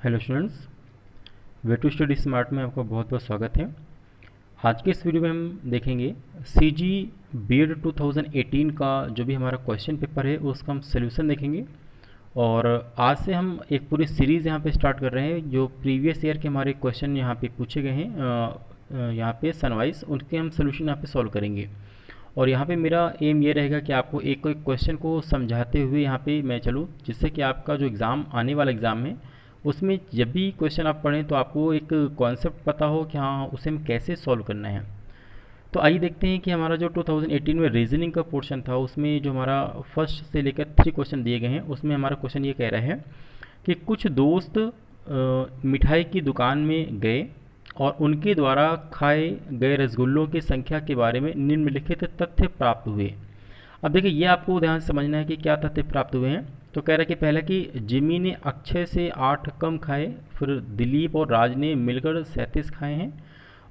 Hello students, way to study smart में आपका बहुत बहुत स्वागत है। आज के इस वीडियो में हम देखेंगे सीजी बीएड 2018 का जो भी हमारा क्वेश्चन पेपर है उसका हम सोल्यूशन देखेंगे। और आज से हम एक पूरी सीरीज़ यहाँ पे स्टार्ट कर रहे हैं। जो प्रीवियस ईयर के हमारे क्वेश्चन यहाँ पे पूछे गए हैं यहाँ पे सनवाइज, उनके हम सोल्यूशन यहाँ पे सॉल्व करेंगे। और यहाँ पे मेरा एम ये रहेगा कि आपको एक एक क्वेश्चन को समझाते हुए यहाँ पे मैं चलूँ, जिससे कि आपका जो एग्ज़ाम आने वाला एग्ज़ाम है उसमें जब भी क्वेश्चन आप पढ़ें तो आपको एक कॉन्सेप्ट पता हो कि हाँ उसे हम कैसे सॉल्व करना है। तो आइए देखते हैं कि हमारा जो 2018 में रीजनिंग का पोर्शन था उसमें जो हमारा फर्स्ट से लेकर 3 क्वेश्चन दिए गए हैं, उसमें हमारा क्वेश्चन ये कह रहा है कि कुछ दोस्त मिठाई की दुकान में गए और उनके द्वारा खाए गए रसगुल्लों की संख्या के बारे में निम्नलिखित तथ्य प्राप्त हुए। अब देखिए ये आपको ध्यान से समझना है कि क्या तथ्य प्राप्त हुए हैं। तो कह रहा है कि पहला कि जिमी ने अक्षय से 8 कम खाए, फिर दिलीप और राज ने मिलकर 37 खाए हैं,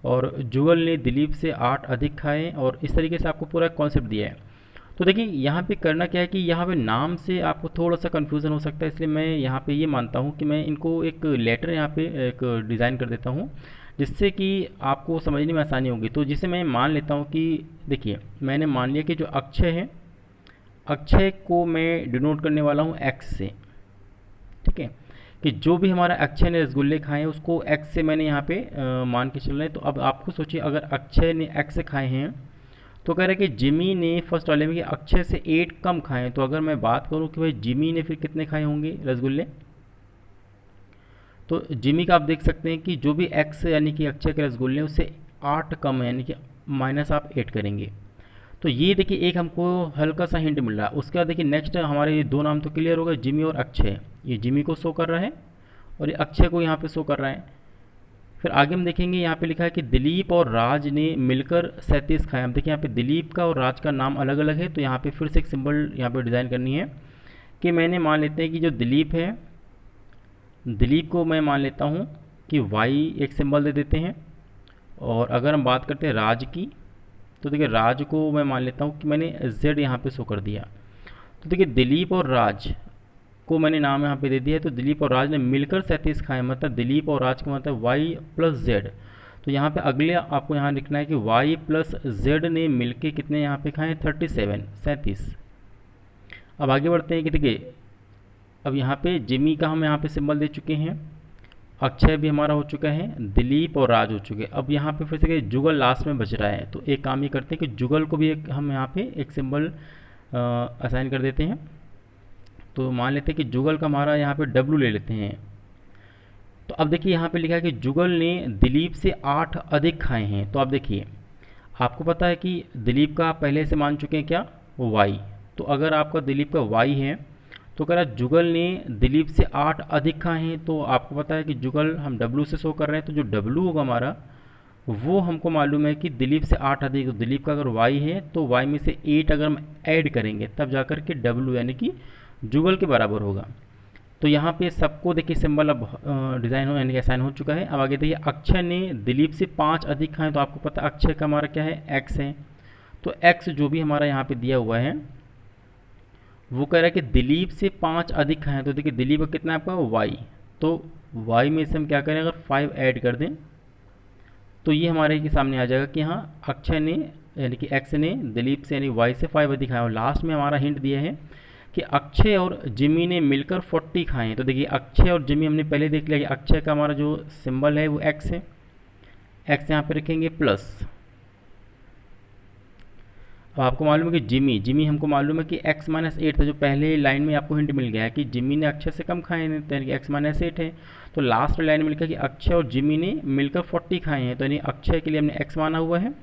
और जुगल ने दिलीप से 8 अधिक खाए, और इस तरीके से आपको पूरा कॉन्सेप्ट दिया है। तो देखिए यहाँ पे करना क्या है कि यहाँ पे नाम से आपको थोड़ा सा कन्फ्यूज़न हो सकता है, इसलिए मैं यहाँ पे ये मानता हूँ कि मैं इनको एक लेटर यहाँ पे एक डिज़ाइन कर देता हूँ, जिससे कि आपको समझने में आसानी होगी। तो जिसे मैं मान लेता हूँ कि देखिए मैंने मान लिया कि जो अक्षय है, अक्षय को मैं डिनोट करने वाला हूँ एक्स से। ठीक है, कि जो भी हमारा अक्षय ने रसगुल्ले खाए हैं उसको एक्स से मैंने यहाँ पे मान के चल रहे हैं। तो अब आपको सोचिए, अगर अक्षय ने एक्स से खाए हैं तो कह रहे हैं कि जिमी ने फर्स्ट वाले में कि अक्षय से 8 कम खाए हैं। तो अगर मैं बात करूँ कि भाई जिमी ने फिर कितने खाए होंगे रसगुल्ले, तो जिमी का आप देख सकते हैं कि जो भी एक्स यानी कि अक्षय के रसगुल्ले हैं उससे 8 कम है, यानी कि माइनस आप 8 करेंगे। तो ये देखिए एक हमको हल्का सा हिंट मिल रहा है। उसके बाद देखिए नेक्स्ट हमारे ये दो नाम तो क्लियर हो गए, जिमी और अक्षय। ये जिमी को शो कर रहा है और ये अक्षय को यहाँ पे शो कर रहा है। फिर आगे हम देखेंगे यहाँ पे लिखा है कि दिलीप और राज ने मिलकर 37 खाए। हम देखिए यहाँ पे दिलीप का और राज का नाम अलग अलग है, तो यहाँ पे फिर से एक सिंबल यहाँ पे डिज़ाइन करनी है कि मैंने मान लेते हैं कि जो दिलीप है, दिलीप को मैं मान लेता हूँ कि वाई एक सिंबल दे देते हैं। और अगर हम बात करते हैं राज की, तो देखिए राज को मैं मान लेता हूँ कि मैंने जेड यहाँ पे शो कर दिया। तो देखिए दिलीप और राज को मैंने नाम यहाँ पे दे दिया है। तो दिलीप और राज ने मिलकर 37 खाए, मतलब दिलीप और राज का मतलब वाई प्लस जेड। तो यहाँ पे अगले आपको यहाँ लिखना है कि वाई प्लस जेड ने मिलके कितने यहाँ पे खाए, 37। अब आगे बढ़ते हैं कि देखिए अब यहाँ पे जिमी का हम यहाँ पे सिंबल दे चुके हैं, अक्षय भी हमारा हो चुका है, दिलीप और राज हो चुके हैं। अब यहाँ पे फिर से जुगल लास्ट में बच रहा है। तो एक काम ये करते हैं कि जुगल को भी एक हम यहाँ पे एक सिंबल असाइन कर देते हैं। तो मान लेते हैं कि जुगल का हमारा यहाँ पे डब्लू ले लेते हैं। तो अब देखिए यहाँ पे लिखा है कि जुगल ने दिलीप से 8 अधिक खाए हैं। तो अब देखिए आपको पता है कि दिलीप का आप पहले से मान चुके हैं क्या, वाई। तो अगर आपका दिलीप का वाई है तो कह रहा है जुगल ने दिलीप से 8 अधिक खाए हैं। तो आपको पता है कि जुगल हम डब्लू से शो कर रहे हैं, तो जो डब्लू होगा हमारा वो हमको मालूम है कि दिलीप से 8 अधिक। तो दिलीप का अगर वाई है तो वाई में से 8 अगर हम ऐड करेंगे तब जाकर के डब्लू यानी कि जुगल के बराबर होगा। तो यहाँ पे सबको देखिए सिंबल अब डिज़ाइन हो यानी कि असाइन हो चुका है। अब आगे देखिए अक्षय ने दिलीप से 5 अधिक खाए। तो आपको पता है अक्षय का हमारा क्या है, एक्स है। तो एक्स जो भी हमारा यहाँ पे दिया हुआ है वो कह रहा है कि दिलीप से 5 अधिक खाएं। तो देखिए दिलीप का कितना है आपका, वाई। तो वाई में से हम क्या करें, अगर 5 ऐड कर दें तो ये हमारे के सामने आ जाएगा कि हाँ अक्षय ने यानी कि एक्स ने दिलीप से यानी वाई से 5 अधिक खाए। और लास्ट में हमारा हिंट दिया है कि अक्षय और जिमी ने मिलकर 40 खाए हैं। तो देखिए अक्षय और जिमी हमने पहले देख लिया कि अक्षय का हमारा जो सिंबल है वो एक्स है, एक्स यहाँ पे रखेंगे प्लस। अब आपको मालूम है कि जिमी जिमी हमको मालूम है कि x माइनस 8 था। जो पहले लाइन में आपको हिंट मिल गया है कि जिमी ने अक्षय से कम खाए हैं, तो यानी कि x माइनस 8 है। तो लास्ट लाइन में लिखा कि अक्षय और जिमी ने मिलकर 40 खाए हैं। तो यानी अक्षय के लिए हमने x माना हुआ है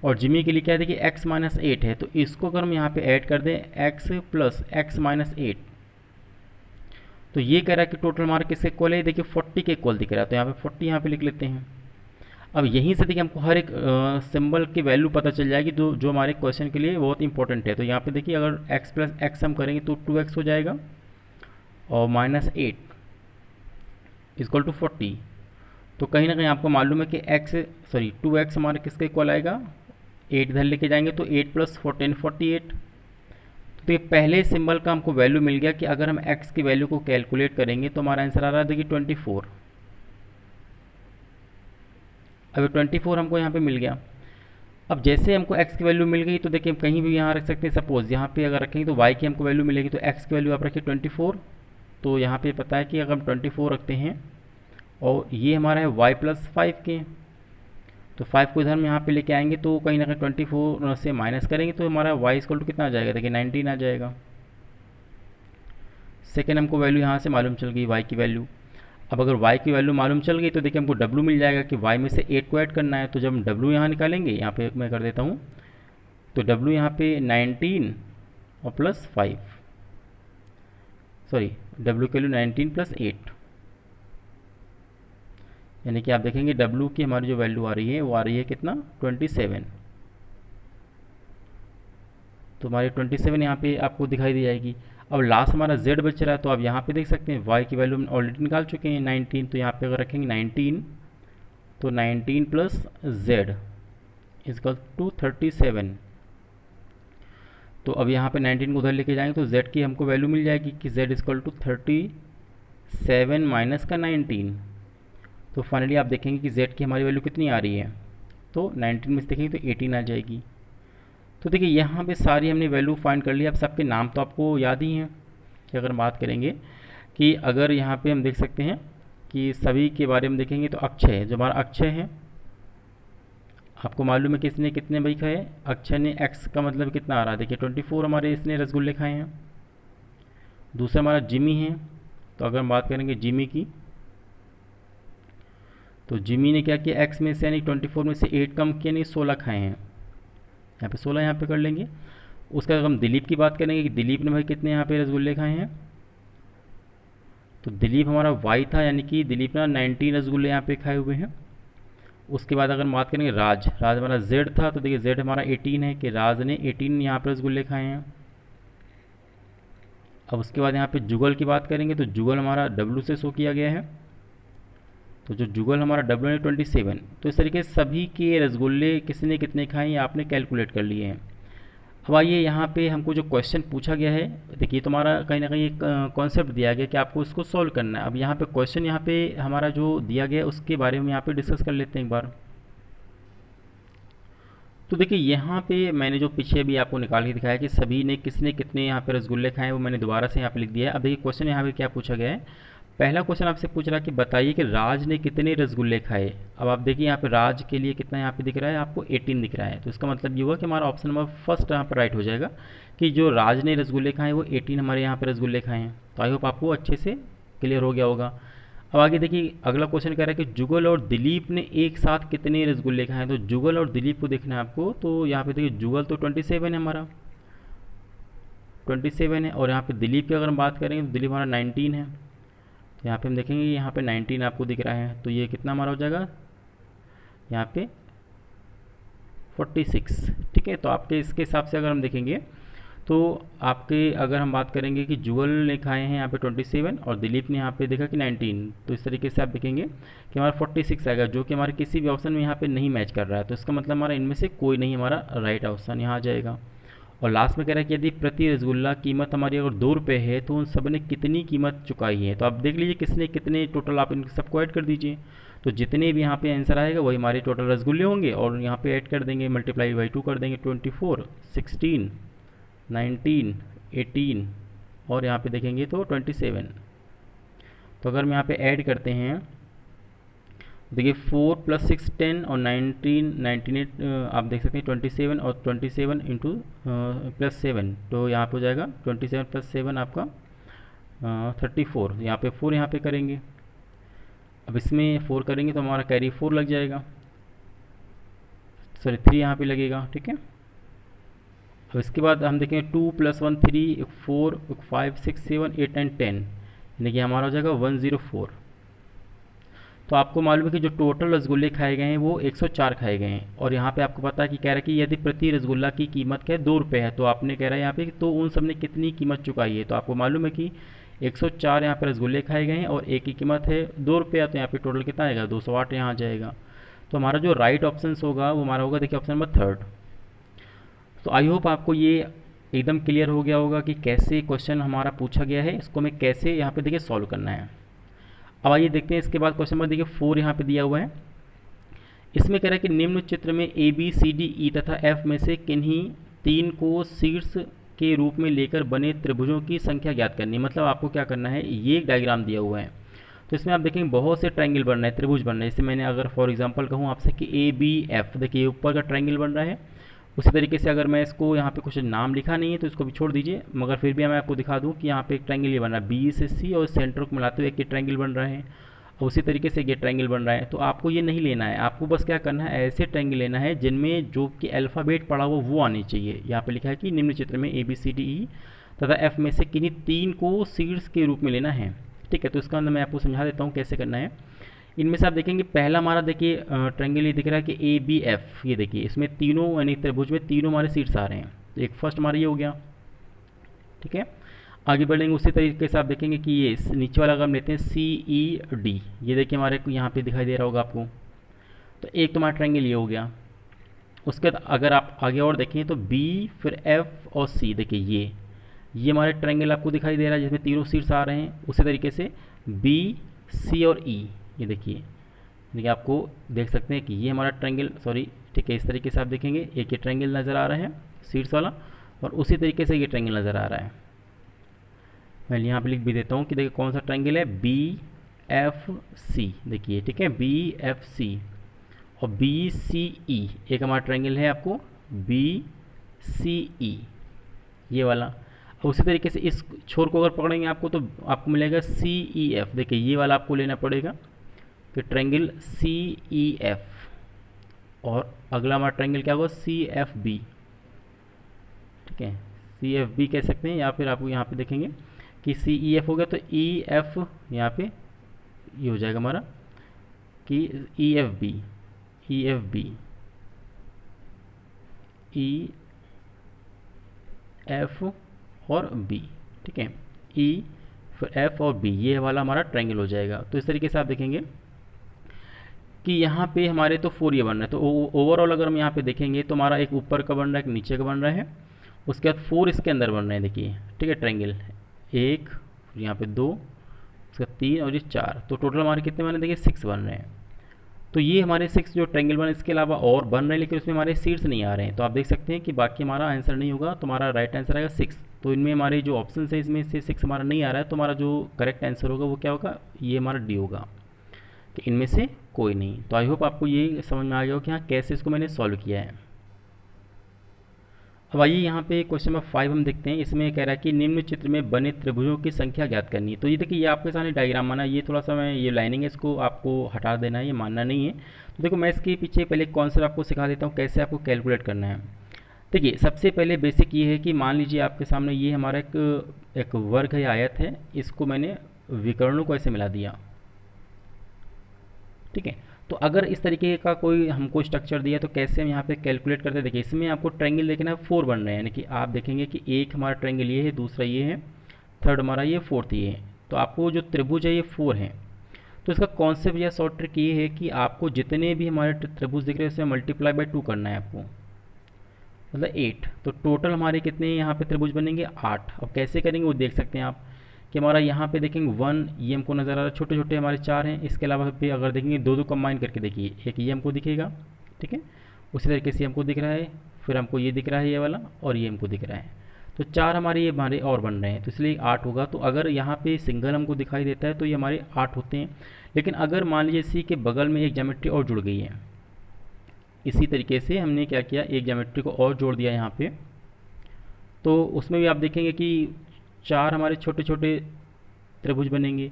और जिमी के लिए क्या है, देखिए x माइनस 8 है। तो इसको अगर हम यहाँ पे ऐड कर दें x प्लस x माइनस 8, तो ये कह रहा है कि टोटल मार्क किसके इक्वल है, देखिए 40 के इक्वल दिख रहा है। तो यहाँ पे 40 यहाँ पे लिख लेते हैं। अब यहीं से देखिए हमको हर एक सिंबल की वैल्यू पता चल जाएगी जो जो हमारे क्वेश्चन के लिए बहुत इंपॉर्टेंट है। तो यहाँ पे देखिए अगर x प्लस एक्स हम करेंगे तो 2x हो जाएगा और माइनस 8 इक्वल टू 40। तो कहीं ना कहीं आपको मालूम है कि x 2x हमारे किसके इक्वल आएगा, 8 इधर लेके जाएंगे तो 8 प्लस 14 48। तो तो ये पहले सिंबल का हमको वैल्यू मिल गया कि अगर हम x की वैल्यू को कैलकुलेट करेंगे तो हमारा आंसर आ रहा है देखिए 24। अब 24 हमको यहाँ पे मिल गया। अब जैसे हमको x की वैल्यू मिल गई तो देखिए हम कहीं भी यहाँ रख सकते हैं। सपोज यहाँ पे अगर रखेंगे तो y की हमको वैल्यू मिलेगी, तो x की वैल्यू आप रखिए 24। तो यहाँ पे पता है कि अगर हम 24 रखते हैं और ये हमारा है y प्लस 5 के, तो 5 को इधर हम यहाँ पे लेके आएंगे तो कहीं ना कहीं 24 से माइनस करेंगे तो हमारा y इक्वल टू कितना आ जाएगा, देखिए 19 आ जाएगा। सेकेंड हमको वैल्यू यहाँ से मालूम चल गई y की वैल्यू। अब अगर y की वैल्यू मालूम चल गई तो देखिए हमको w मिल जाएगा कि y में से 8 को ऐड करना है। तो जब हम w यहाँ निकालेंगे, यहाँ पे मैं कर देता हूँ, तो w यहाँ पे 19 और प्लस 5, सॉरी w की वैल्यू 19 प्लस 8, यानी कि आप देखेंगे w की हमारी जो वैल्यू आ रही है वो आ रही है कितना 27। तो हमारी 27 यहाँ पे आपको दिखाई दी जाएगी। अब लास्ट हमारा z बच रहा है, तो आप यहाँ पे देख सकते हैं y की वैल्यू हम ऑलरेडी निकाल चुके हैं 19। तो यहाँ पे अगर रखेंगे 19, तो 19 प्लस z इजकल टू 37। तो अब यहाँ पे 19 को उधर लेके जाएंगे तो z की हमको वैल्यू मिल जाएगी कि z इजकल टू 37 माइनस का 19। तो फाइनली आप देखेंगे कि z की हमारी वैल्यू कितनी आ रही है, तो 19 में से देखेंगे तो 18 आ जाएगी। तो देखिए यहाँ पे सारी हमने वैल्यू फाइंड कर ली। अब सबके नाम तो आपको याद ही हैं कि अगर बात करेंगे कि अगर यहाँ पे हम देख सकते हैं कि सभी के बारे में देखेंगे तो अक्षय, जो हमारा अक्षय है, आपको मालूम है कि इसने कितने भाई खाए, अक्षय ने x का मतलब कितना आ रहा है, देखिए 24 हमारे इसने रसगुल्ले खाए हैं। दूसरा हमारा जिमी है, तो अगर हम बात करेंगे जिमी की, तो जिमी ने क्या किया, x में से यानी 24 में से 8 कम किया, नहीं 16 खाए हैं। यहाँ पे 16 यहाँ पे कर लेंगे। उसका अगर हम दिलीप की बात करेंगे कि दिलीप ने भाई कितने यहाँ पे रसगुल्ले खाए हैं, तो दिलीप हमारा y था, यानी कि दिलीप ने 19 रसगुल्ले यहाँ पे खाए हुए हैं। उसके बाद अगर हम बात करेंगे राज हमारा z था, तो देखिए z हमारा 18 है कि राज ने 18 यहाँ पर रसगुल्ले खाए हैं। अब उसके बाद यहाँ पे जुगल की बात करेंगे तो जुगल हमारा w से शो किया गया है, तो जो जुगल हमारा w है 27। तो इस तरीके से सभी के रसगुल्ले किसने कितने खाए ये आपने कैलकुलेट कर लिए हैं। अब आइए यहाँ पे हमको जो क्वेश्चन पूछा गया है, देखिए तुम्हारा कहीं ना कहीं एक कॉन्सेप्ट दिया गया कि आपको इसको सॉल्व करना है। अब यहाँ पे क्वेश्चन यहाँ पे हमारा जो दिया गया है उसके बारे में यहाँ पे डिस्कस कर लेते हैं एक बार। तो देखिए यहाँ पे मैंने जो पीछे भी आपको निकाल के दिखाया कि सभी ने किसने कितने यहाँ पे रसगुल्ले खाए, वो मैंने दोबारा से यहाँ पे लिख दिया है। अब देखिए क्वेश्चन यहाँ पे क्या पूछा गया है। पहला क्वेश्चन आपसे पूछ रहा है कि बताइए कि राज ने कितने रसगुल्ले खाए। अब आप देखिए यहाँ पे राज के लिए कितना यहाँ पे दिख रहा है, आपको 18 दिख रहा है। तो इसका मतलब ये हुआ कि हमारा ऑप्शन नंबर फर्स्ट यहाँ पर राइट हो जाएगा कि जो राज ने रसगुल्ले खाए वो 18 हमारे यहाँ पे रसगुल्ले खाए हैं। तो आई होप आपको अच्छे से क्लियर हो गया होगा। अब आगे देखिए अगला क्वेश्चन कह रहा है कि जुगल और दिलीप ने एक साथ कितने रसगुल्ले खाए। तो जुगल और दिलीप को देखना है आपको। तो यहाँ पे देखिए जुगल तो 27 है, हमारा 27 है, और यहाँ पे दिलीप की अगर हम बात करेंगे तो दिलीप हमारा 19 है। तो यहाँ पे हम देखेंगे यहाँ पे 19 आपको दिख रहा है, तो ये कितना हमारा हो जाएगा यहाँ पे 46। ठीक है, तो आपके इसके हिसाब से अगर हम देखेंगे तो आपके अगर हम बात करेंगे कि जुगल ने खाए हैं यहाँ पे 27 और दिलीप ने यहाँ पे देखा कि 19, तो इस तरीके से आप देखेंगे कि हमारा 46 आएगा, जो कि हमारे किसी भी ऑप्शन में यहाँ पे नहीं मैच कर रहा है। तो इसका मतलब हमारा इनमें से कोई नहीं हमारा राइट ऑप्शन यहाँ आ जाएगा। और लास्ट में कह रहा है कि यदि प्रति रसगुल्ला कीमत हमारी अगर 2 रुपये है तो उन सब ने कितनी कीमत चुकाई है। तो आप देख लीजिए किसने कितने टोटल, आप इन सबको ऐड कर दीजिए। तो जितने भी यहाँ पे आंसर आएगा वही हमारे टोटल रसगुल्ले होंगे, और यहाँ पे ऐड कर देंगे, मल्टीप्लाई बाई 2 कर देंगे। 24, 16, 19, 18 और यहाँ पे देखेंगे तो 27। तो अगर हम यहाँ पे ऐड करते हैं देखिए 4 + 6 10 और 19 98 आप देख सकते हैं 27 और 27 इंटू +7, तो यहाँ पे हो जाएगा 27 + 7 आपका 34। यहाँ पे 4 यहाँ पे करेंगे, अब इसमें 4 करेंगे तो हमारा कैरी 4 लग जाएगा, सॉरी 3 यहाँ पे लगेगा। ठीक है, अब इसके बाद हम देखें 2 + 1 3, 4, 5, 6, 7, 8 एंड 10, यानी कि हमारा हो जाएगा 104। तो आपको मालूम है कि जो टोटल रसगुल्ले खाए गए हैं वो 104 खाए गए हैं, और यहाँ पे आपको पता है कि कह रहा है कि यदि प्रति रसगुल्ला की कीमत क्या है 2 रुपये है, तो आपने कह रहा है यहाँ पे तो उन सब ने कितनी कीमत चुकाई है। तो आपको मालूम है कि 104 यहाँ पे रसगुल्ले खाए गए हैं और एक की कीमत है 2 रुपये, तो यहाँ पे टोटल कितना आएगा 208 यहाँ आ जाएगा। तो हमारा जो राइट ऑप्शन होगा वो हमारा होगा देखिए ऑप्शन नंबर 3। तो आई होप आपको ये एकदम क्लियर हो गया होगा कि कैसे क्वेश्चन हमारा पूछा गया है, इसको हमें कैसे यहाँ पे देखिए सॉल्व करना है। अब आइए देखते हैं इसके बाद क्वेश्चन नंबर देखिए 4 यहाँ पे दिया हुआ है। इसमें कह रहा है कि निम्न चित्र में A B C D E तथा एफ में से किन्हीं तीन को शीर्ष के रूप में लेकर बने त्रिभुजों की संख्या ज्ञात करनी है। मतलब आपको क्या करना है, ये एक डायग्राम दिया हुआ है, तो इसमें आप देखेंगे बहुत से ट्रायंगल बन रहे हैं, त्रिभुज बन रहे हैं। जैसे मैंने अगर फॉर एग्जांपल कहूँ आपसे कि ए बी एफ, देखिए ऊपर का ट्रायंगल बन रहा है। उसी तरीके से अगर मैं इसको यहाँ पे कुछ नाम लिखा नहीं है तो इसको भी छोड़ दीजिए, मगर फिर भी मैं आपको दिखा दूँ कि यहाँ पे एक ट्रायंगल ये बन रहा है, बी से सी और सेंटर को मिलाते हुए एक ट्रायंगल बन रहा है। और उसी तरीके से ये ट्रायंगल बन रहा है। तो आपको ये नहीं लेना है, आपको बस क्या करना है, ऐसे ट्रायंगल लेना है जिनमें जो कि अल्फ़ाबेट पड़ा हुआ वो आनी चाहिए। यहाँ पे लिखा है कि निम्न चित्र में A B C D E तथा एफ में से किन्हीं तीन को शीर्ष के रूप में लेना है। ठीक है, तो इसका अंदर मैं आपको समझा देता हूँ कैसे करना है। इनमें से आप देखेंगे पहला हमारा देखिए ट्रायंगल ये दिख रहा है कि ए बी एफ, ये देखिए इसमें तीनों यानी त्रिभुज में तीनों हमारे शीर्ष आ रहे हैं। तो एक फर्स्ट हमारा ये हो गया। ठीक है, आगे बढ़ेंगे उसी तरीके से आप देखेंगे कि ये नीचे वाला अगर हम लेते हैं सी ई डी, ये देखिए हमारे को यहाँ पे दिखाई दे रहा होगा आपको। तो एक तो हमारा ट्रायंगल ये हो गया। उसके बाद अगर आप आगे और देखें तो बी फिर एफ और सी, देखिए ये हमारे ट्रायंगल आपको दिखाई दे रहा है जिसमें तीनों शीर्ष आ रहे हैं। उसी तरीके से बी सी और ई, ये देखिए आपको देख सकते हैं कि ये हमारा ट्रायंगल, सॉरी ठीक है, इस तरीके से आप देखेंगे एक ये ट्रायंगल नज़र आ रहा है शीर्ष वाला, और उसी तरीके से ये ट्रायंगल नज़र आ रहा है। मैं यहाँ पे लिख भी देता हूँ कि देखिए कौन सा ट्रायंगल है, बी एफ सी, देखिए ठीक है, बी एफ सी और बी सी ई, एक हमारा ट्रायंगल है आपको बी सी ई, ये वाला। और उसी तरीके से इस छोर को अगर पकड़ेंगे आपको तो आपको मिलेगा सी ई एफ, देखिए ये वाला आपको लेना पड़ेगा कि ट्रायंगल सी ई एफ। और अगला हमारा ट्रायंगल क्या होगा, सी एफ बी। ठीक है, सी एफ बी कह सकते हैं, या फिर आपको यहाँ पे देखेंगे कि सी ई एफ हो गया तो ई एफ यहाँ पे ये हो जाएगा हमारा कि E F B, E F B, E F और बी। ठीक है, ई फिर एफ और बी, ये वाला हमारा ट्रायंगल हो जाएगा। तो इस तरीके से आप देखेंगे कि यहाँ पे हमारे तो 4 ये बन रहा है। तो ओवरऑल अगर हम यहाँ पे देखेंगे तो हमारा एक ऊपर का बन रहा है, एक नीचे का बन रहा है, उसके बाद 4 इसके अंदर बन रहे हैं, देखिए ठीक है, ट्रायंगल एक, यहाँ पे 2, उसका 3 और ये 4, तो टोटल हमारे कितने बने, देखिए 6 बन रहे हैं। तो ये हमारे 6 जो ट्रायंगल बने, इसके अलावा और बन रहे हैं लेकिन उसमें हमारे शीर्ष नहीं आ रहे हैं। तो आप देख सकते हैं कि बाकी हमारा आंसर नहीं होगा, तो हमारा राइट आंसर आएगा 6। तो इनमें हमारे जो ऑप्शन है इसमें से 6 हमारा नहीं आ रहा है, तो हमारा जो करेक्ट आंसर होगा वो क्या होगा, ये हमारा डी होगा कि इनमें से कोई नहीं। तो आई होप आपको ये समझ में आ गया हो कि हाँ कैसे इसको मैंने सॉल्व किया है। अब आइए यहाँ पे क्वेश्चन नंबर 5 हम देखते हैं। इसमें कह रहा है कि निम्न चित्र में बने त्रिभुजों की संख्या ज्ञात करनी है। तो ये देखिए ये आपके सामने डायग्राम बना है, ये थोड़ा सा मैं ये लाइनिंग है इसको आपको हटा देना है, ये मानना नहीं है। तो देखो मैं इसके पीछे पहले कॉन्सेप्ट आपको सिखा देता हूँ कैसे आपको कैलकुलेट करना है। देखिए सबसे पहले बेसिक ये है कि मान लीजिए आपके सामने ये हमारा एक वर्ग है, आयत है, इसको मैंने विकर्णों को ऐसे मिला दिया। ठीक है, तो अगर इस तरीके का कोई हमको स्ट्रक्चर दिया तो कैसे हम यहाँ पे कैलकुलेट करते हैं। देखिए इसमें आपको ट्रायंगल देखना है 4 बन रहे हैं, यानी कि आप देखेंगे कि एक हमारा ट्रायंगल ये है, दूसरा ये है, थर्ड हमारा ये, फोर्थ ये है। तो आपको जो त्रिभुज है ये 4 है। तो इसका कॉन्सेप्ट या शॉर्ट ट्रिक ये है कि आपको जितने भी हमारे त्रिभुज दिख रहे हैं उसमें मल्टीप्लाई बाय 2 करना है आपको, मतलब 8। तो टोटल हमारे कितने यहाँ पे त्रिभुज बनेंगे, 8। अब कैसे करेंगे वो देख सकते हैं आप कि हमारा यहाँ पे देखेंगे 1 ये हमको नज़र आ रहा है, छोटे छोटे हमारे 4 हैं। इसके अलावा पे अगर देखेंगे 2 कंबाइन करके देखिए, एक ये हमको दिखेगा, ठीक है, उसी तरीके से हमको दिख रहा है, फिर हमको ये दिख रहा है ये वाला, और ये हमको दिख रहा है। तो 4 हमारे ये हमारे और बन रहे हैं, तो इसलिए 8 होगा। तो अगर यहाँ पे सिंगल हमको दिखाई देता है तो ये हमारे 8 होते हैं। लेकिन अगर मान लीजिए इसी के बगल में एक ज्योमेट्री और जुड़ गई है, इसी तरीके से हमने क्या किया, एक ज्योमेट्री को और जोड़ दिया यहाँ पे, तो उसमें भी आप देखेंगे कि 4 हमारे छोटे छोटे त्रिभुज बनेंगे।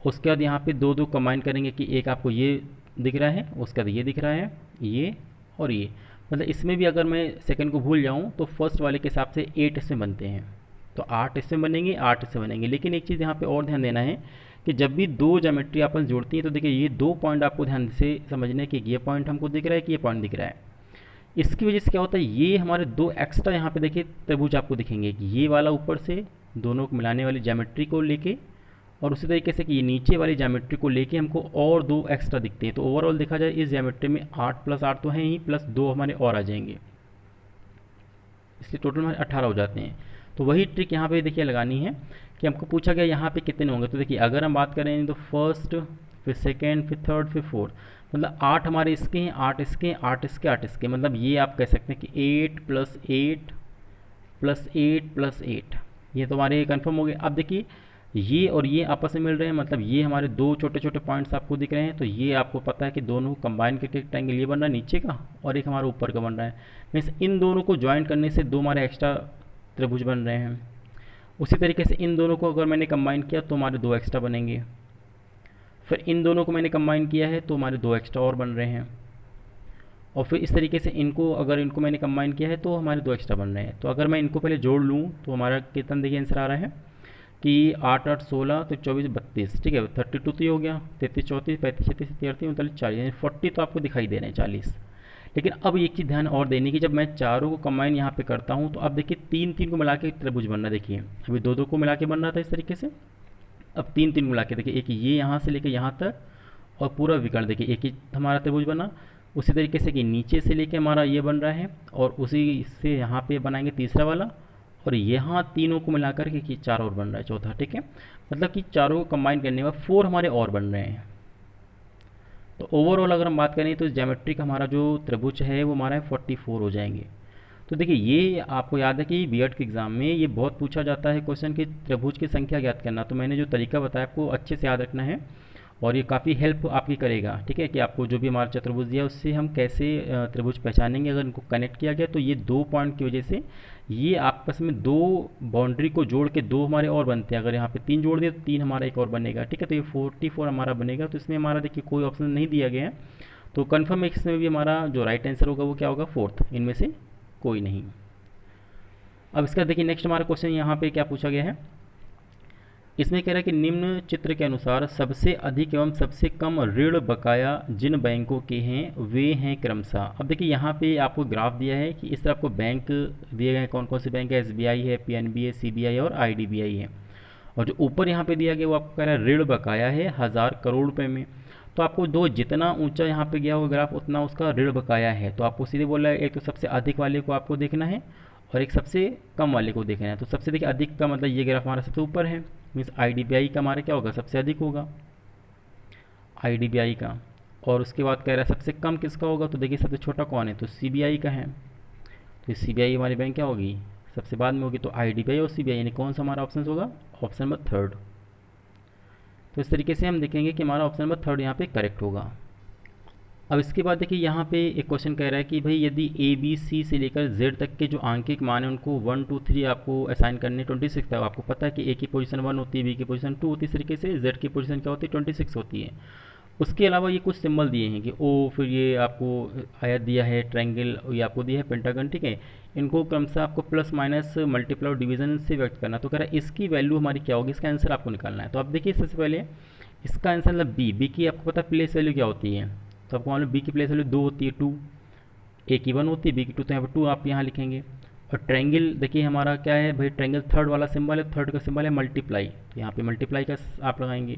उसके बाद यहाँ पे 2 कंबाइन करेंगे कि एक आपको ये दिख रहा है, उसके बाद ये दिख रहा है, ये और ये। मतलब इसमें भी अगर मैं सेकंड को भूल जाऊँ तो फर्स्ट वाले के हिसाब से 8 इसमें बनते हैं, तो 8 इसमें बनेंगे, 8 इसमें बनेंगे। लेकिन एक चीज़ यहाँ पे और ध्यान देना है कि जब भी 2 ज्योमेट्री आपस जोड़ती हैं तो देखिए ये 2 पॉइंट आपको ध्यान से समझना है कि ये पॉइंट हमको दिख रहा है कि ये पॉइंट दिख रहा है। इसकी वजह से क्या होता है, ये हमारे 2 एक्स्ट्रा यहाँ पे देखिए त्रिभुज आपको दिखेंगे कि ये वाला ऊपर से दोनों को मिलाने वाली ज्योमेट्री को लेके, और उसी तरीके से कि ये नीचे वाली ज्योमेट्री को लेके हमको और 2 एक्स्ट्रा दिखते हैं। तो ओवरऑल देखा जाए इस ज्योमेट्री में 8 + 8 तो हैं ही, +2 हमारे और आ जाएंगे। इसलिए टोटल हमारे 18 हो जाते हैं। तो वही ट्रिक यहाँ पे देखिए लगानी है कि हमको पूछा गया यहाँ पे कितने होंगे। तो देखिए अगर हम बात करें तो फर्स्ट, फिर सेकेंड, फिर थर्ड, फिर फोर्थ, मतलब 8 हमारे इसके हैं, 8 इसके हैं, 8 इसके, 8 इसके, मतलब ये आप कह सकते हैं कि 8 + 8 + 8 + 8, ये तो हमारे कन्फर्म हो गए। अब देखिए ये और ये आपस में मिल रहे हैं, मतलब ये हमारे दो छोटे छोटे पॉइंट्स आपको दिख रहे हैं, तो ये आपको पता है कि दोनों कंबाइन करके एक ट्रायंगल ये बन रहा है नीचे का, और एक हमारा ऊपर का बन रहा है। मीन्स इन दोनों को ज्वाइन करने से दो हमारे एक्स्ट्रा त्रिभुज बन रहे हैं। उसी तरीके से इन दोनों को अगर मैंने कंबाइन किया तो हमारे दो एक्स्ट्रा बनेंगे। फिर इन दोनों को मैंने कंबाइन किया है तो हमारे दो एक्स्ट्रा और बन रहे हैं। और फिर इस तरीके से इनको, अगर इनको मैंने कंबाइन किया है तो हमारे दो एक्स्ट्रा बन रहे हैं। तो अगर मैं इनको पहले जोड़ लूँ तो हमारा कितना देखिए आंसर आ रहा है कि 8 8 16 तो 24 32, ठीक है, 32 तो ये हो गया, 33 34 35 36 37 39 40, यानी 40 तो आपको दिखाई दे रहे हैं 40। लेकिन अब एक चीज़ ध्यान और देने की, जब मैं चारों को कंबाइन यहाँ पे करता हूँ तो अब देखिए तीन तीन को मिला के त्रिभुज बन रहा है। देखिए अभी दो दो को मिला के बन रहा था इस तरीके से, अब तीन तीन मिला के देखिए एक ये यहाँ से लेके यहाँ तक और पूरा विकर्ण देखिए एक ही हमारा त्रिभुज बना। उसी तरीके से कि नीचे से लेके हमारा ये बन रहा है और उसी से यहाँ पे बनाएंगे तीसरा वाला, और यहाँ तीनों को मिलाकर के चार और बन रहा है चौथा, ठीक है। मतलब कि चारों को कंबाइन करने के बाद 4 हमारे और बन रहे हैं। तो ओवरऑल अगर हम बात करें तो ज्योमेट्रिक हमारा जो त्रिभुज है वो हमारा 44 हो जाएंगे। तो देखिए ये आपको याद है कि बीएड के एग्ज़ाम में ये बहुत पूछा जाता है क्वेश्चन कि त्रिभुज की संख्या ज्ञात करना। तो मैंने जो तरीका बताया आपको अच्छे से याद रखना है और ये काफ़ी हेल्प आपकी करेगा, ठीक है, कि आपको जो भी हमारा चतुर्भुज दिया उससे हम कैसे त्रिभुज पहचानेंगे। अगर इनको कनेक्ट किया गया तो ये दो पॉइंट की वजह से ये आपस में दो बाउंड्री को जोड़ के दो हमारे और बनते हैं। अगर यहाँ पे 3 जोड़ दिए तो 3 हमारा एक और बनेगा, ठीक है। तो ये 44 हमारा बनेगा। तो इसमें हमारा देखिए कोई ऑप्शन नहीं दिया गया है, तो कन्फर्म है इसमें भी हमारा जो राइट आंसर होगा वो क्या होगा, 4th, इनमें से कोई नहीं। अब इसका देखिए नेक्स्ट हमारा क्वेश्चन यहाँ पे क्या पूछा गया है, इसमें कह रहा है कि निम्न चित्र के अनुसार सबसे अधिक एवं सबसे कम ऋण बकाया जिन बैंकों के हैं वे हैं क्रमशः। अब देखिए यहाँ पे आपको ग्राफ दिया है कि इस तरह आपको बैंक दिए गए हैं, कौन कौन से बैंक है, एसबीआई है, पीएनबी है, सीबीआई और आईडीबीआई है। और जो ऊपर यहाँ पे दिया गया वो आपको कह रहा है ऋण बकाया है 1000 करोड़ रुपए में। तो आपको दो जितना ऊंचा यहाँ पे गया हुआ ग्राफ उतना उसका ऋण बकाया है। तो आपको सीधे बोला है एक तो सबसे अधिक वाले को आपको देखना है और एक सबसे कम वाले को देखना है। तो सबसे देखिए अधिक का मतलब ये ग्राफ हमारा सबसे ऊपर है, मीन्स आईडीबीआई का हमारा क्या होगा, सबसे अधिक होगा आईडीबीआई का। और उसके बाद कह रहा है सबसे कम किसका होगा, तो देखिए सबसे छोटा कौन है, तो सीबीआई का है। तो सीबीआई हमारी बैंक क्या होगी, सबसे बाद में होगी। तो आईडीबीआई और सीबीआई यानी कौन सा हमारा ऑप्शन होगा, ऑप्शन नंबर 3rd। तो इस तरीके से हम देखेंगे कि हमारा ऑप्शन नंबर 3rd यहाँ पे करेक्ट होगा। अब इसके बाद देखिए यहाँ पे एक क्वेश्चन कह रहा है कि भाई यदि ए बी सी से लेकर जेड तक के जो आंकिक मान है उनको 1 2 3 आपको असाइन करने 26 तक। आपको पता है कि ए की पोजीशन 1 होती है, बी की पोजीशन 2 होती है, इस तरीके से जेड की पोजीशन क्या होती है 26 होती है। उसके अलावा ये कुछ सिंबल दिए हैं कि ओ, फिर ये आपको आयत दिया है, ट्रायंगल, ये आपको दिया है पेंटागन, ठीक है। इनको क्रमशः आपको प्लस माइनस मल्टीप्लाई और डिवीजन से व्यक्त करना। तो कह रहा है इसकी वैल्यू हमारी क्या होगी, इसका आंसर आपको निकालना है। तो आप देखिए सबसे पहले इसका आंसर मतलब बी की आपको पता है प्लेस वैल्यू क्या होती है। तो आपको मालूम बी की प्लेस वैल्यू 2 होती है, 2, ए की 1 होती है, बी की 2, तो यहाँ पर 2 आप यहाँ लिखेंगे। और ट्रायंगल देखिए हमारा क्या है भाई, ट्रायंगल 3rd वाला सिंबल है, 3rd का सिंबल है मल्टीप्लाई, तो यहाँ पे मल्टीप्लाई का आप लगाएंगे।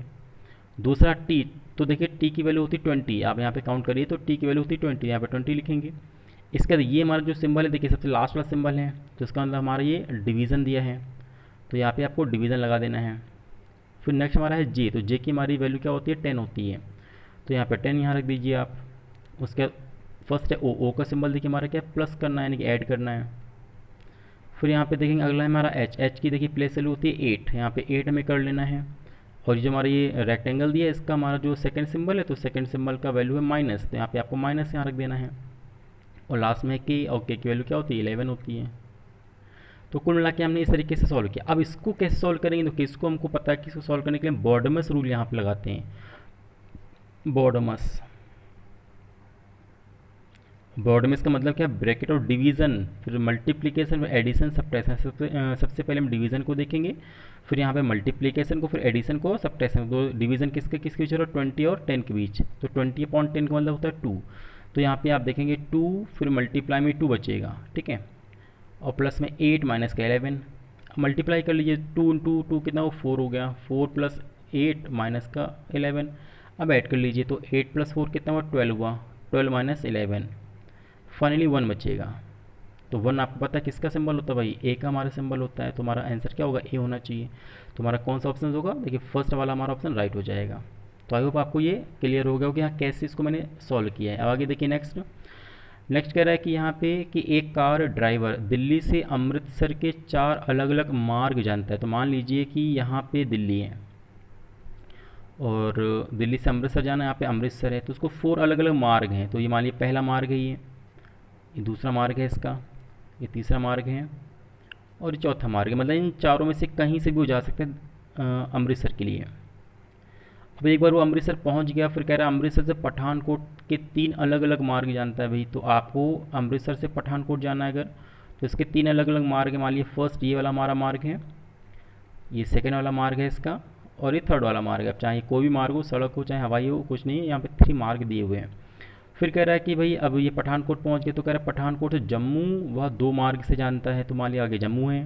दूसरा टी, तो देखिए टी की वैल्यू होती है 20, आप यहाँ पे काउंट करिए तो टी की वैल्यू होती है 20, यहाँ पे 20 लिखेंगे। इसके बाद ये हमारा जो सिंबल है देखिए सबसे लास्ट वाला सिंबल है, तो इसका मतलब हमारा ये डिवीज़न दिया है, तो यहाँ पे आपको डिवीज़न लगा देना है। फिर नेक्स्ट हमारा है जे, तो जे की हमारी वैल्यू क्या होती है 10 होती है, तो यहाँ पे 10 यहाँ रख दीजिए आप। उसके फर्स्ट है ओ का सिंबल देखिए हमारा क्या है, प्लस करना है यानी कि ऐड करना है। फिर यहाँ पे देखेंगे अगला है हमारा एच की देखिए प्लेस वैल्यू होती है 8, यहाँ पे 8 हमें कर लेना है। और जो हमारा ये रेक्टेंगल दिया है इसका हमारा जो सेकंड सिंबल है, तो सेकंड सिंबल का वैल्यू है माइनस, तो यहाँ पे आपको माइनस यहाँ रख देना है। और लास्ट में के, और के की वैल्यू क्या होती है 11 होती है। तो कुल मिला के हमने इस तरीके से सॉल्व किया। अब इसको कैसे सॉल्व करेंगे, तो किसको हमको पता है कि इसको सॉल्व करने के लिए बॉर्डमस रूल यहाँ पे लगाते हैं। बॉर्डमस का मतलब क्या, ब्रैकेट और डिवीज़न, फिर मल्टीप्लिकेशन, फिर एडिशन, सब्ट्रैक्शन। सबसे पहले हम डिवीज़न को देखेंगे, फिर यहाँ पे मल्टीप्लिकेशन को, फिर एडिशन को, सब्ट्रैक्शन। तो डिवीज़न किसके किसके बीच हो रहा है, 20 और 10 के बीच। तो 20/10 का मतलब होता है 2, तो यहाँ पे आप देखेंगे 2, फिर मल्टीप्लाई में 2 बचेगा, ठीक है, और प्लस में 8 माइनस का 11। मल्टीप्लाई कर लीजिए 2 × 2 कितना वो 4 हो गया, 4 + 8 माइनस का 11। अब ऐड कर लीजिए तो 8 + 4 कितना हुआ 12 हुआ, 12 - 11, फाइनली 1 बचेगा। तो 1 आपको पता है किसका सिंबल होता है भाई, ए का हमारा सिंबल होता है, तो हमारा आंसर क्या होगा, ए होना चाहिए। तो हमारा कौन सा ऑप्शन होगा, देखिए फर्स्ट वाला हमारा ऑप्शन राइट हो जाएगा। तो आई होप आपको ये क्लियर हो गया हो कि हाँ कैसे इसको मैंने सॉल्व किया है। अब आगे देखिए नेक्स्ट। नेक्स्ट कह रहा है कि यहाँ पे कि एक कार ड्राइवर दिल्ली से अमृतसर के 4 अलग अलग मार्ग जानता है। तो मान लीजिए कि यहाँ पे दिल्ली है और दिल्ली से अमृतसर जाना है, यहाँ पे अमृतसर है, तो उसको 4 अलग अलग मार्ग हैं। तो ये मान लीजिए पहला मार्ग है, ये दूसरा मार्ग है इसका, ये तीसरा मार्ग है और ये चौथा मार्ग है। मतलब इन चारों में से कहीं से भी वो जा सकते हैं अमृतसर के लिए। अब एक बार वो अमृतसर पहुंच गया, फिर कह रहा है अमृतसर से पठानकोट के 3 अलग अलग मार्ग जानता है भाई। तो आपको अमृतसर से पठानकोट जाना है अगर, तो इसके 3 अलग अलग मार्ग है। मान लीजिए फर्स्ट ये वाला हमारा मार्ग है, ये सेकेंड वाला मार्ग है इसका, और ये थर्ड वाला मार्ग है। अब चाहे कोई भी मार्ग हो, सड़क हो चाहे हवाई हो, कुछ नहीं है, यहाँ पे 3 मार्ग दिए हुए हैं। फिर कह रहा है कि भाई अब ये पठानकोट पहुँच गए, तो कह रहा है पठानकोट से जम्मू वह 2 मार्ग से जानता है। तो मान लिया आगे जम्मू है,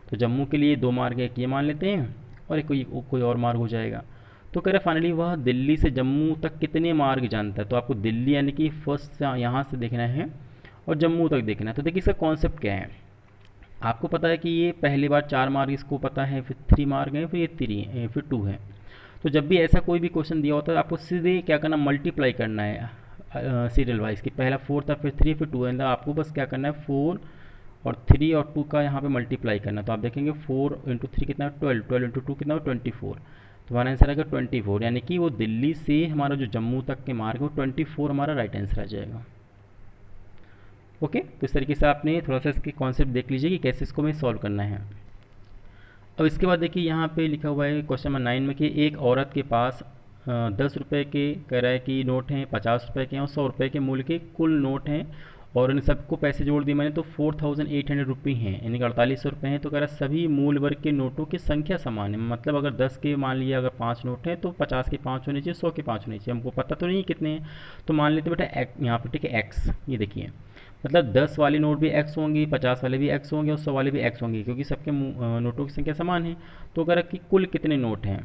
तो जम्मू के लिए 2 मार्ग है, एक ये मान लेते हैं और एक कोई और मार्ग हो जाएगा। तो कह रहा है फाइनली वह दिल्ली से जम्मू तक कितने मार्ग जानता है। तो आपको दिल्ली यानी कि फर्स्ट यहाँ से देखना है और जम्मू तक देखना है। तो देखिए इसका कॉन्सेप्ट क्या है, आपको पता है कि ये पहली बार 4 मार्ग इसको पता है, फिर 3 मार्ग हैं, फिर ये 3 है, फिर 2 है। तो जब भी ऐसा कोई भी क्वेश्चन दिया होता है आपको सीधे क्या करना, मल्टीप्लाई करना है सीरियल वाइज की। पहला 4 था, फिर 3, फिर 2 है। आपको बस क्या करना है, 4 और 3 और 2 का यहाँ पे मल्टीप्लाई करना। तो आप देखेंगे 4 इंटू 3 कितना, 12, 12 इंटू 2 कितना, 24। तो हमारा आंसर आएगा 24, यानी कि वो दिल्ली से हमारा जो जम्मू तक के मार्ग है वो 24 हमारा राइट आंसर आ जाएगा। ओके, तो इस तरीके से आपने थोड़ा सा इसके कॉन्सेप्ट देख लीजिए कि कैसे इसको हमें सॉल्व करना है। अब इसके बाद देखिए यहाँ पे लिखा हुआ है क्वेश्चन नंबर 9 में कि एक औरत के पास 10 रुपये के कह रहा है कि नोट हैं, 50 रुपये के हैं और 100 रुपये के मूल्य के कुल नोट हैं, और इन सबको पैसे जोड़ दिए मैंने तो 4800 रुपये हैं, यानी कि 4800 रुपये हैं। तो कह रहा है सभी मूल वर्ग के नोटों की संख्या समान है। मतलब अगर 10 के मान लिया अगर 5 नोट हैं तो 50 के 5 होने चाहिए, 100 के 5 होने चाहिए। हमको पता तो नहीं कितने हैं, तो मान लेते बेटा यहाँ पे ठीक है एक्स, ये देखिए मतलब 10 वाले नोट भी एक्स होंगे, 50 वाले भी एक्स होंगे और 100 वाले भी एक्स होंगे, क्योंकि सबके नोटों की संख्या समान है। तो अगर कि कुल कितने नोट हैं,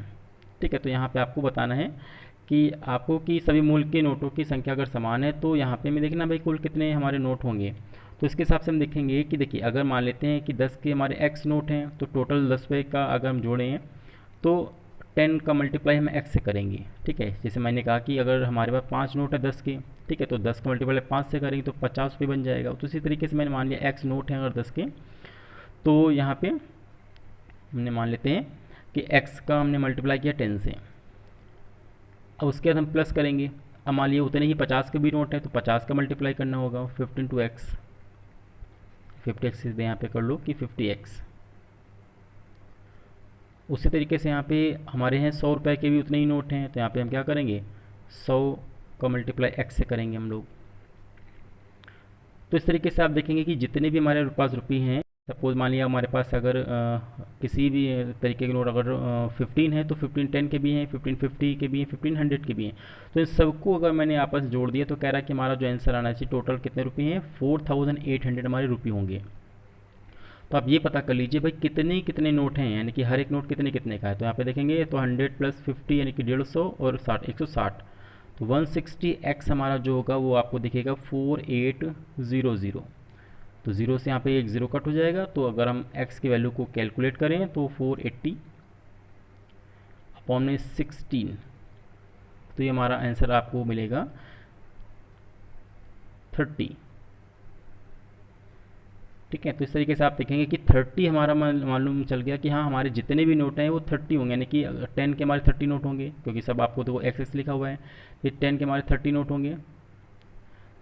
ठीक है, तो यहाँ पे आपको बताना है कि आपको कि सभी मूल के नोटों की संख्या अगर समान है तो यहाँ पे हमें देखना भाई कुल कितने हमारे नोट होंगे। तो इसके हिसाब से हम देखेंगे कि देखिए अगर मान लेते हैं कि 10 के हमारे एक्स नोट हैं, तो टोटल 10 रुपये का अगर हम जोड़ें तो 10 का मल्टीप्लाई हम एक्स से करेंगे। ठीक है, जैसे मैंने कहा कि अगर हमारे पास 5 नोट है 10 के, ठीक है, तो 10 का मल्टीप्लाई 5 से करेंगे तो 50 रुपये बन जाएगा। तो इसी तरीके से मैंने मान लिया एक्स नोट है अगर 10 के, तो यहाँ पे हमने मान लेते हैं कि एक्स का हमने मल्टीप्लाई किया 10 से। अब उसके बाद हम प्लस करेंगे। अब मान लिया उतने ही 50 के भी नोट है तो 50 का मल्टीप्लाई करना होगा 15 टू एक्स, 50x यहाँ पे कर लो कि 50x। उसी तरीके से यहाँ पे हमारे हैं 100 रुपये के भी उतने ही नोट हैं, तो यहाँ पे हम क्या करेंगे 100 का मल्टीप्लाई x से करेंगे हम लोग। तो इस तरीके से आप देखेंगे कि जितने भी हमारे पास रुपये हैं, सपोज मान लिया हमारे पास अगर किसी भी तरीके के नोट अगर 15 है तो 15 10 के भी हैं, 15 50 के भी हैं, 15 100 के भी हैं। तो इन सबको अगर मैंने आपस जोड़ दिया तो कह रहा है कि हमारा जो आंसर आना चाहिए टोटल कितने रुपये हैं, 4800 हमारे रुपये होंगे। तो आप ये पता कर लीजिए भाई कितने कितने नोट हैं, यानी कि हर एक नोट कितने कितने का है। तो यहाँ पे देखेंगे तो 100 प्लस 50 यानी कि 150 और 60 160, तो 160x हमारा जो होगा वो आपको दिखेगा 4800। तो ज़ीरो से यहाँ पे एक ज़ीरो कट हो जाएगा, तो अगर हम x की वैल्यू को कैलकुलेट करें तो 480 अपॉन में 16, तो ये हमारा आंसर आपको मिलेगा 30। ठीक है, तो इस तरीके से आप देखेंगे कि 30 हमारा मालूम चल गया कि हाँ हमारे जितने भी नोट हैं वो 30 होंगे, यानी कि 10 के हमारे 30 नोट होंगे, क्योंकि सब आपको तो एक्स लिखा हुआ है। फिर 10 के हमारे 30 नोट होंगे,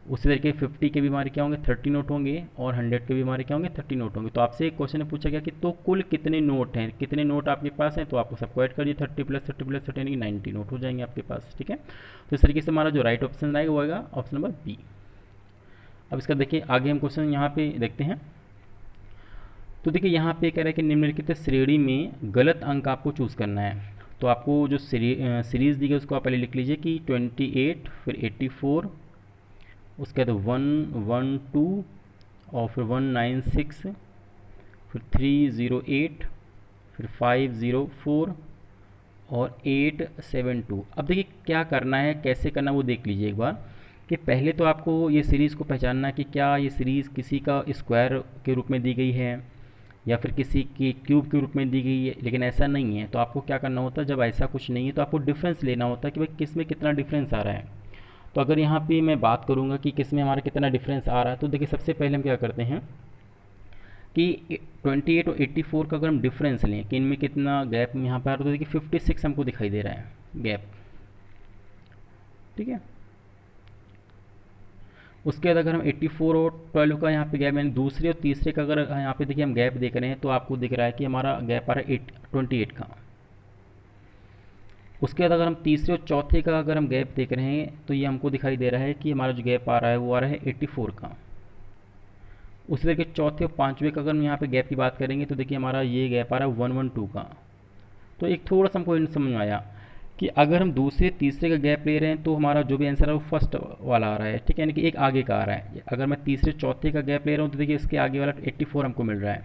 उसी तरीके 50 के भी हमारे क्या होंगे 30 नोट होंगे, और 100 के भी हमारे क्या होंगे 30 नोट होंगे। तो आपसे एक क्वेश्चन पूछा गया कि तो कुल कितने नोट हैं, कितने नोट आपके पास हैं, तो आपको सबको ऐड करिए 30 प्लस 30 प्लस 30 यानी कि 90 नोट हो जाएंगे आपके पास। ठीक है, तो इस तरीके से हमारा जो राइट ऑप्शन आएगा वो आएगा ऑप्शन नंबर बी। अब इसका देखिए आगे हम क्वेश्चन यहाँ पे देखते हैं। तो देखिए यहाँ पे कह रहा है कि निम्नलिखित श्रेणी में गलत अंक आपको चूज़ करना है। तो आपको जो सीरीज़ दी गई उसको आप पहले लिख लीजिए कि 28, फिर 84, उसके बाद 112 और फिर 196, फिर 308, फिर 504 और 872। अब देखिए क्या करना है कैसे करना है वो देख लीजिए एक बार कि पहले तो आपको ये सीरीज़ को पहचानना कि क्या ये सीरीज़ किसी का स्क्वायर के रूप में दी गई है या फिर किसी की क्यूब के रूप में दी गई है, लेकिन ऐसा नहीं है। तो आपको क्या करना होता है, जब ऐसा कुछ नहीं है तो आपको डिफरेंस लेना होता है कि भाई किस में कितना डिफरेंस आ रहा है। तो अगर यहाँ पे मैं बात करूँगा कि किस में हमारा कितना डिफरेंस आ रहा है, तो देखिए सबसे पहले हम क्या करते हैं कि 28 और 84 का अगर हम डिफरेंस लें कि इनमें कितना गैप यहाँ पर आ रहा है, तो देखिए 56 हमको दिखाई दे रहा है गैप, ठीक है। उसके बाद अगर हम 84 और 12 का यहाँ पे गैप, यानी दूसरे और तीसरे का अगर यहाँ पे देखिए हम गैप देख रहे हैं, तो आपको दिख रहा है कि हमारा गैप आ रहा है 28 का। उसके बाद अगर हम तीसरे और चौथे का अगर हम गैप देख रहे हैं, तो ये हमको दिखाई दे रहा है कि हमारा जो गैप आ रहा है वो आ रहा है 84 का। उसी तरह के चौथे और पाँचवें का अगर हम यहाँ पे गैप की बात करेंगे, तो देखिए हमारा ये गैप आ रहा है 112 का। तो एक थोड़ा सा हमको समझ में आया कि अगर हम दूसरे तीसरे का गैप ले रहे हैं तो हमारा जो भी आंसर है वो फर्स्ट वाला आ रहा है, ठीक है, यानी कि एक आगे का आ रहा है। अगर मैं तीसरे चौथे का गैप ले रहा हूँ तो देखिए इसके आगे वाला 84 हमको मिल रहा है।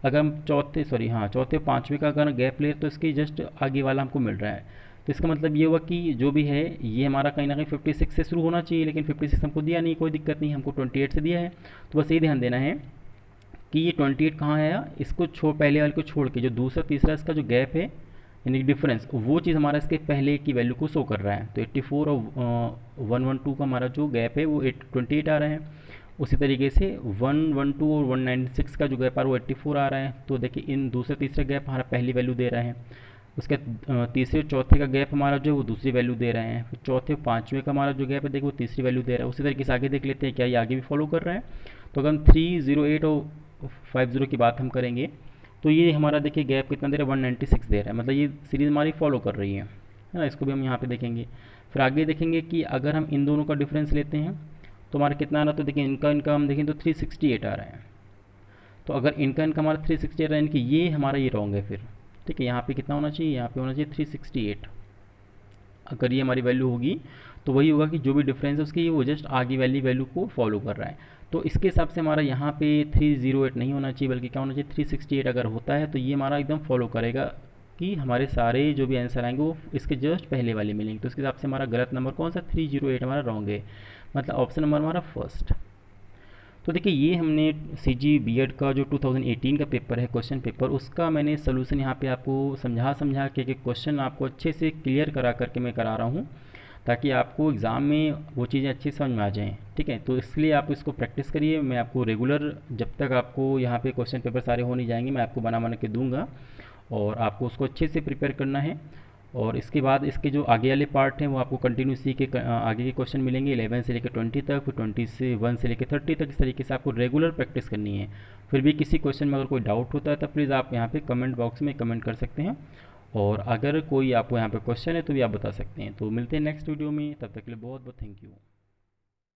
अगर हम चौथे पाँचवें का अगर गैप ले तो इसके जस्ट आगे वाला हमको मिल रहा है। तो इसका मतलब ये हुआ कि जो भी है ये हमारा कहीं ना कहीं 56 से शुरू होना चाहिए, लेकिन 56 हमको दिया नहीं, कोई दिक्कत नहीं, हमको 28 से दिया है। तो बस ये ध्यान देना है कि ये 28 कहाँ है, इसको पहले वाले को छोड़ के जो दूसरा तीसरा इसका जो गैप है यानी डिफरेंस, वो चीज़ हमारा इसके पहले की वैल्यू को शो कर रहा है। तो 84 और 112 का हमारा जो गैप है वो 28 आ रहा है। उसी तरीके से 112 और 196 का जो गैप आ रहा है वो 84 आ रहा है। तो देखिए इन दूसरे तीसरे गैप हमारा पहली वैल्यू दे रहा है। उसके तीसरे और चौथे का गैप हमारा जो है वो दूसरी वैल्यू दे रहे हैं। फिर चौथे और पाँचवें का हमारा जो गैप है देखिए वो तीसरी वैल्यू दे रहा है। उसी तरीके से आगे देख लेते हैं क्या ये आगे भी फॉलो कर रहा है। तो अगर हम 308 और 50 की बात हम करेंगे तो ये हमारा देखिए गैप कितना दे रहा है, 196 दे रहा है, मतलब ये सीरीज़ हमारी फॉलो कर रही है ना। इसको भी हम यहाँ पे देखेंगे। फिर आगे देखेंगे कि अगर हम इन दोनों का डिफरेंस लेते हैं तो हमारा कितना आ रहा है, तो देखिए इनका हम देखें तो 368 आ रहा है। तो अगर इनका हमारा 368 आ रहा है, यानी कि ये हमारा ये रॉन्ग है फिर, ठीक है। यहाँ पे कितना होना चाहिए, यहाँ पे होना चाहिए 368। अगर ये हमारी वैल्यू होगी तो वही होगा कि जो भी डिफरेंस है उसकी वो जस्ट आगे वाली वैल्यू को फॉलो कर रहा है। तो इसके हिसाब से हमारा यहाँ पे 308 नहीं होना चाहिए, बल्कि क्या होना चाहिए 368। अगर होता है तो ये हमारा एकदम फॉलो करेगा कि हमारे सारे जो भी आंसर आएंगे वो इसके जस्ट पहले वाले मिलेंगे। तो इसके हिसाब से हमारा गलत नंबर कौन सा, 308 हमारा रॉन्ग है, मतलब ऑप्शन नंबर हमारा फर्स्ट। तो देखिए ये हमने CG B.Ed का जो 2018 का पेपर है, क्वेश्चन पेपर, उसका मैंने सोल्यूशन यहाँ पे आपको समझा के क्वेश्चन आपको अच्छे से क्लियर करा करके मैं करा रहा हूँ, ताकि आपको एग्ज़ाम में वो चीज़ें अच्छी समझ में आ जाएँ, ठीक है। तो इसलिए आप इसको प्रैक्टिस करिए। मैं आपको रेगुलर जब तक आपको यहाँ पे क्वेश्चन पेपर सारे हो नहीं जाएंगे मैं आपको बना के दूंगा, और आपको उसको अच्छे से प्रिपेयर करना है। और इसके बाद इसके जो आगे वाले पार्ट हैं वो आपको कंटिन्यूसली के आगे के क्वेश्चन मिलेंगे 11 से लेकर 20 तक, फिर 21 से लेकर 30 तक। इस तरीके से आपको रेगुलर प्रैक्टिस करनी है। फिर भी किसी क्वेश्चन में अगर कोई डाउट होता है तो प्लीज़ आप यहाँ पे कमेंट बॉक्स में कमेंट कर सकते हैं, और अगर कोई आपको यहाँ पे क्वेश्चन है तो भी आप बता सकते हैं। तो मिलते हैं नेक्स्ट वीडियो में, तब तक के लिए बहुत बहुत थैंक यू।